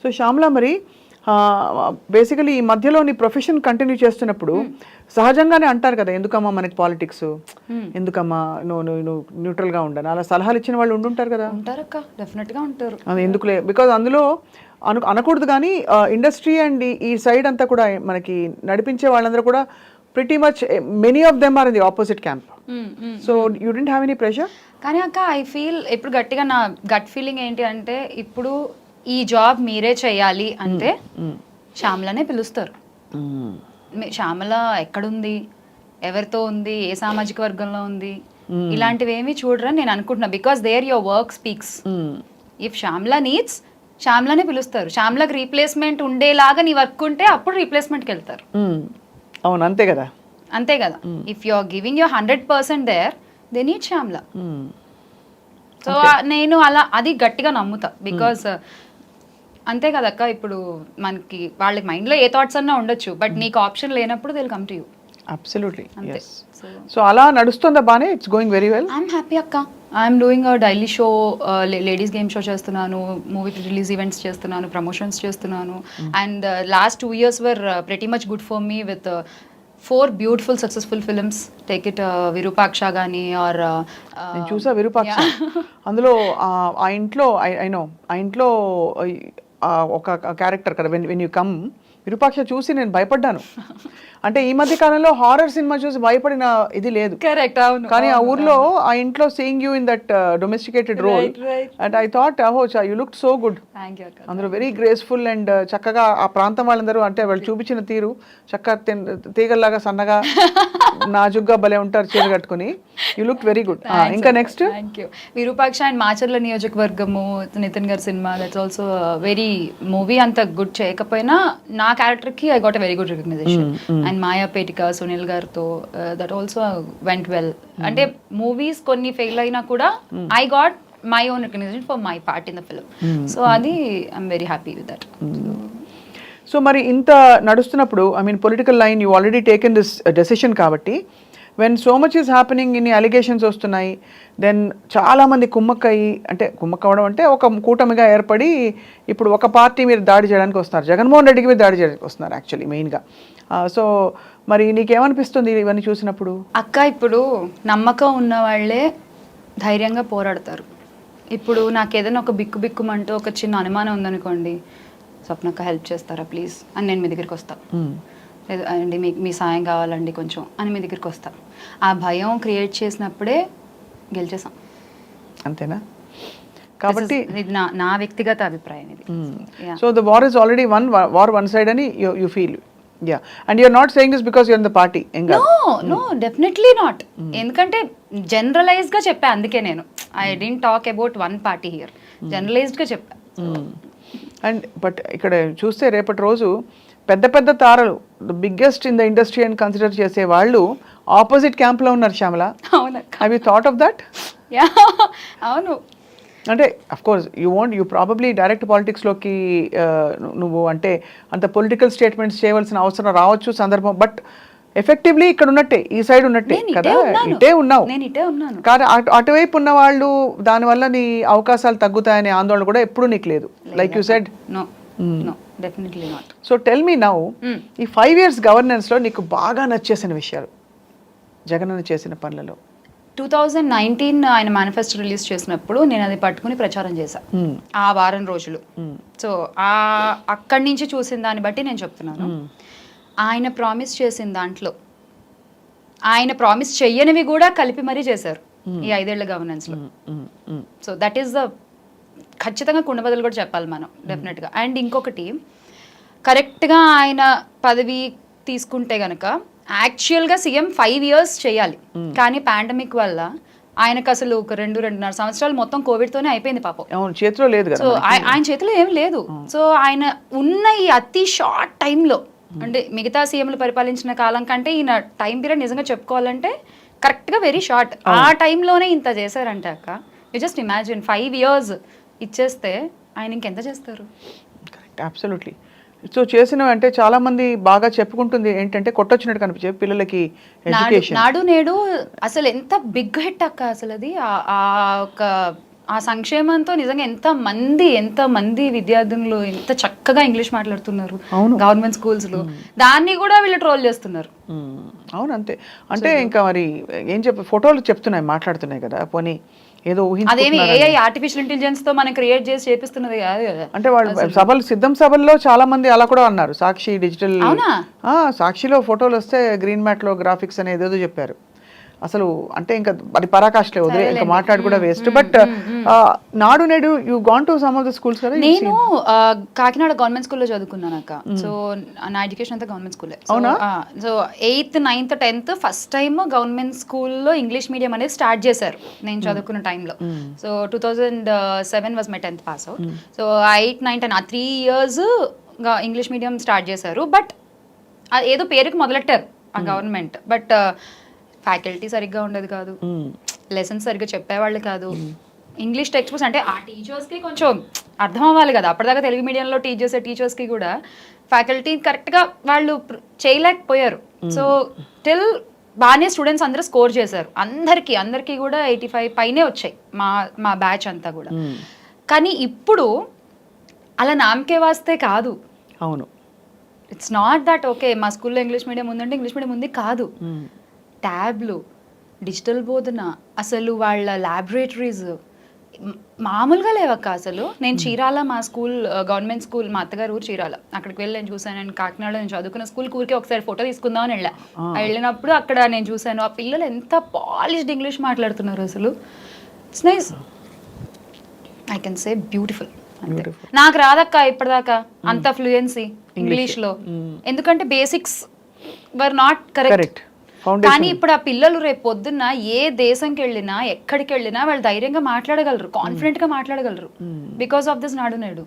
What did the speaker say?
So Shyamala మరి basically ఈ మధ్యలో నీ ప్రొఫెషన్ కంటిన్యూ చేస్తున్నప్పుడు సహజంగానే అంటారు కదా, ఎందుకమ్మా మనకి పాలిటిక్స్, ఎందుకమ్మా నువ్వు న్యూట్రల్గా ఉండను, అలా సలహాలు ఇచ్చిన వాళ్ళు ఉండుంటారు కదా. ఉంటారక్క, డెఫినెట్గా ఉంటారు. అది ఎందుకులే, బికాజ్ అందులో అనకూడదు కానీ ఇండస్ట్రీ అండ్ ఈ సైడ్ అంతా కూడా మనకి నడిపించే వాళ్ళందరూ కూడా pretty much many of them are in the opposite camp. So you didn't have any pressure? కానీ అక్క ఐ ఫీల్ ఇప్పుడు గట్టిగా నా గట్ ఫీలింగ్ ఏంటి అంటే, ఇప్పుడు ఈ జాబ్ మీరే చేయాలి అంటే శ్యామలనే పిలుస్తారు. శ్యామల ఎక్కడుంది, ఎవరితో ఉంది, ఏ సామాజిక వర్గంలో ఉంది, ఇలాంటివి ఏమి చూడరని నేను అనుకుంటున్నా. Because there your work speaks. If Shyamala needs, శ్యామలనే పిలుస్తారు. శ్యామలకు రీప్లేస్మెంట్ ఉండేలాగా నీ వర్క్ ఉంటే అప్పుడు రీప్లేస్మెంట్కి వెళ్తారు. అవును, అంతే కదా. అంతే కదా. If you are giving your 100% there, they need Shyamala. So నేను అలా అది గట్టిగా నమ్ముతా. బికాస్ అంతే కదక్క, ఇప్పుడు మనకి వాళ్ళకి మైండ్లో ఏ థాట్స్ అన్నా ఉండొచ్చు, బట్ నీకు ఆప్షన్ లేనప్పుడు they will come to you. Absolutely. So అలా నడుస్తుందా బానే? It's going very well. I'm happy అక్క. I'm doing a daily show, ladies game show చేస్తున్నాను, మూవీ రిలీజ్ ఈవెంట్స్ చేస్తున్నాను, ప్రమోషన్స్ చేస్తున్నాను. And last 2 years were pretty much good for me with 4 beautiful successful films. Take it Virupaksha కానీ or నేను చూసా విరూపాక్ష. అందులో ఆ ఇంట్లో ఐ నో ఆ ఇంట్లో ఒక క్యారెక్టర్ కదా, వెన్ యూ కమ్, విరూపాక్ష చూసి నేను భయపడ్డాను. అంటే ఈ మధ్య కాలంలో హారర్ సినిమా చూసి భయపడిన ఇది లేదు. కరెక్ట్, అవును. కానీ ఆ ఊర్లో ఆ ఇంట్లో seeing you in that domesticated role and I thought you looked so good. అందులో వెరీ గ్రేస్ఫుల్ అండ్ చక్కగా ఆ ప్రాంతం వాళ్ళందరూ అంటే వాళ్ళు చూపించిన తీరు చక్కగా తీగల్లాగా సన్నగా నాజుగ్గా భలే ఉంటారు చీర కట్టుకుని. You look very good. ఇంకా నెక్స్ట్ విరూపాక్ష అండ్ మాచర్ల నియోజకవర్గము, నితిన్ గారి సినిమా, దట్స్ ఆల్సో వెరీ మూవీ అంత గుడ్ చేయకపోయినా నా క్యారెక్టర్కి I got a very good recognition. And Maya Petika Sunil గారితో దట్ ఆల్సో వెంట్ వెల్. అంటే మూవీస్ కొన్ని ఫెయిల్ అయినా కూడా I got my own recognition for my part in the film. So అది I'm very happy with that. So మరి ఇంత నడుస్తున్నప్పుడు I mean political line you already taken this decision కాబట్టి when so much is happening, ఇన్ని allegations వస్తున్నాయి, then చాలామంది కుమ్మక్కవడం అంటే ఒక కూటమిగా ఏర్పడి ఇప్పుడు ఒక పార్టీ మీద దాడి చేయడానికి వస్తున్నారు, జగన్మోహన్ రెడ్డికి మీద దాడి చేయడానికి వస్తున్నారు యాక్చువల్లీ మెయిన్గా. సో మరి నీకేమనిపిస్తుంది ఇవన్నీ చూసినప్పుడు? అక్క, ఇప్పుడు నమ్మకం ఉన్న వాళ్ళే ధైర్యంగా పోరాడతారు. ఇప్పుడు నాకు ఏదైనా ఒక బిక్కుమంటూ ఒక చిన్న అనుమానం ఉందనుకోండి, స్వప్నక్క హెల్ప్ చేస్తారా ప్లీజ్ అని నేను మీ దగ్గరికి వస్తాను. లేదు అండి మీ సాయం కావాలండి కొంచెం అని మీ దగ్గరికి వస్తాను. ఆ భయం క్రియేట్ చేసినప్పుడే గెలిచేసాం. అంతేనా? కాబట్టి నా వ్యక్తిగత అభిప్రాయం ఇది. So the war is already one side అని you feel. Yeah, and you're not saying this because you're in the party. No, definitely not. ఎందుకంటే జనరలైజ్డ్ గా చెప్పా, అందుకే నేను I didn't talk about one party here, generalised గా చెప్పా. And but ఇక్కడ చూస్తే రేపటి రోజు పెద్ద తారలు, the biggest in the industry అని కన్సిడర్ చేసే వాళ్ళు ఆపోజిట్ క్యాంప్ లో ఉన్నారు శ్యామల. అవును. Have you thought of that? అవును. అంటే of course you probably direct పాలిటిక్స్లోకి నువ్వు అంటే అంత పొలిటికల్ స్టేట్మెంట్స్ చేయవలసిన అవసరం రావచ్చు సందర్భం, బట్ ఎఫెక్టివ్లీ ఇక్కడ ఉన్నట్టే, ఈ సైడ్ ఉన్నట్టే కదా, ఇటే ఉన్నావు. కానీ అటువైపు ఉన్న వాళ్ళు దానివల్ల నీ అవకాశాలు తగ్గుతాయనే ఆందోళన కూడా ఎప్పుడు నీకు లేదు, like you said. So tell me now, ఈ 5 years గవర్నెన్స్లో నీకు బాగా నచ్చేసిన విషయాలు జగన్ చేసిన పనులలో? 2019 ఆయన మేనిఫెస్టో రిలీజ్ చేసినప్పుడు నేను అది పట్టుకుని ప్రచారం చేశాను ఆ వారం రోజులు. సో అక్కడి నుంచి చూసిన దాన్ని బట్టి నేను చెప్తున్నాను, ఆయన ప్రామిస్ చేసిన దాంట్లో ఆయన ప్రామిస్ చెయ్యనివి కూడా కలిపి మరీ చేశారు ఈ 5 ఏళ్ల గవర్నెన్స్లో. సో దట్ ఈస్ ద ఖచ్చితంగా కుండబద్దలు కూడా చెప్పాలి మనం డెఫినెట్గా. అండ్ ఇంకొకటి, కరెక్ట్గా ఆయన పదవి తీసుకుంటే గనక యాక్చువల్గా సీఎం 5 years చేయాలి, కానీ పాండమిక్ వల్ల ఆయనకు అసలు ఒక 2-2.5 సంవత్సరాలు మొత్తం కోవిడ్తోనే అయిపోయింది పాపం. చేతిలో లేదు. సో ఆయన చేతిలో ఏం లేదు. సో ఆయన ఉన్న ఈ అతి షార్ట్ టైంలో, అంటే మిగతా సీఎంలు పరిపాలించిన కాలం కంటే ఈయన టైం పీరియడ్ నిజంగా చెప్పుకోవాలంటే కరెక్ట్గా వెరీ షార్ట్. ఆ టైంలోనే ఇంత చేశారంటే అక్క, యూ జస్ట్ ఇమాజిన్ 5 years ఇచ్చేస్తే ఆయన ఇంకెంత చేస్తారు? Correct, absolutely. సో చేసినవి అంటే చాలా మంది బాగా చెప్పుకుంటుంది ఏంటంటే కొట్టొచ్చినట్టు కనిపించే పిల్లలకి ఎడ్యుకేషన్. నాడు నేడు అసలు ఎంత బిగ్ హిట్ అక్క అసలు అది. ఒక ఆ సంక్షేమంతో నిజంగా ఎంత మంది విద్యార్థులు ఎంత చక్కగా ఇంగ్లీష్ మాట్లాడుతున్నారు అవును. గవర్నమెంట్ స్కూల్స్ లో, దాన్ని కూడా వీళ్ళు ట్రోల్ చేస్తున్నారు. అవును అంతే. అంటే ఇంకా మరి ఏం ఫోటోలు చెప్తున్నాయి, మాట్లాడుతున్నాయి కదా, పోనీ ఏదో అదేమి ఊహించుకుంటున్నారు. ఏఐ ఆర్టిఫిషియల్ ఇంటెలిజెన్స్ తో మనం క్రియేట్ చేసి చేపిస్తున్నది కాదు కదా. అంటే వాళ్ళు సిద్ధం సభల్లో చాలా మంది అలా కూడా అన్నారు. సాక్షి డిజిటల్, అవునా? సాక్షిలో ఫోటోలు వస్తే గ్రీన్ మ్యాట్ లో గ్రాఫిక్స్ అనేది ఏదో చెప్పారు. అసలు అంటే ఇంకా అది పరాకాష్లే, వదిలే, ఇంకా మాట్లాడి కూడా వేస్ట్. బట్ నాడు నేడు you gone to some of the schools కదా. నేను కాకినాడ గవర్నమెంట్ స్కూల్లో చదువుకున్నాను అక్క. సో నా ఎడ్యుకేషన్ అంతా గవర్నమెంట్ స్కూలే. అవునా? So 8th 9th 10th first time government స్కూల్లో ఇంగ్లీష్ మీడియం అనేది స్టార్ట్ చేశారు నేను చదువుకున్న టైంలో. So 2007 was my 10th pass out. So 8, 9, 10 ఆ 3 years ఇంగ్లీష్ మీడియం స్టార్ట్ చేశారు. బట్ ఏదో పేరుకి మొదలెట్టారు ఆ గవర్నమెంట్. బట్ ఫ్యాకల్టీ సరిగ్గా ఉండేది కాదు, లెసన్స్ సరిగ్గా చెప్పేవాళ్ళు కాదు. ఇంగ్లీష్ టెక్స్ట్ బుక్స్ అంటే ఆ టీచర్స్కి కొంచెం అర్థం అవ్వాలి కదా, అప్పటిదాకా తెలుగు మీడియంలో టీచ్ చేసే టీచర్స్కి కూడా ఫ్యాకల్టీ కరెక్ట్గా వాళ్ళు చేయలేకపోయారు. సో టిల్ బాగానే స్టూడెంట్స్ అందరూ స్కోర్ చేశారు, అందరికీ కూడా 85 పైనే వచ్చాయి మా బ్యాచ్ అంతా కూడా. కానీ ఇప్పుడు అలా నామకే వాస్తే కాదు. అవును, ఇట్స్ నాట్ దట్ ఓకే మా స్కూల్లో ఇంగ్లీష్ మీడియం ఉందంటే ఇంగ్లీష్ మీడియం ఉంది కాదు. ట్యాబ్లు, డిజిటల్ బోధన, అసలు వాళ్ళ ల్యాబొరేటరీస్ మామూలుగా లేవక్క. అసలు నేను చీరాల, మా స్కూల్ గవర్నమెంట్ స్కూల్, మా అత్తగారు ఊరు చీరాల, అక్కడికి వెళ్ళి నేను చూసాను. నేను కాకినాడలో నేను చదువుకున్న స్కూల్కి ఊరికి ఒకసారి ఫోటో తీసుకుందామని వెళ్ళినప్పుడు అక్కడ నేను చూసాను ఆ పిల్లలు ఎంత పాలిష్డ్ ఇంగ్లీష్ మాట్లాడుతున్నారు. అసలు it's nice, I can say beautiful. నాకు రాదక్క ఇప్పటిదాకా అంత ఫ్లూయెన్సీ ఇంగ్లీష్లో, ఎందుకంటే బేసిక్స్ వర్ నాట్ కరెక్ట్. కానీ ఇప్పుడు ఆ పిల్లలు రేపు పొద్దున్న ఏ దేశంకి వెళ్ళినా ఎక్కడికి వెళ్ళినా వాళ్ళు ధైర్యంగా మాట్లాడగలరు, కాన్ఫిడెంట్ గా మాట్లాడగలరు బికాస్ ఆఫ్ దిస్ నాడు నేడు.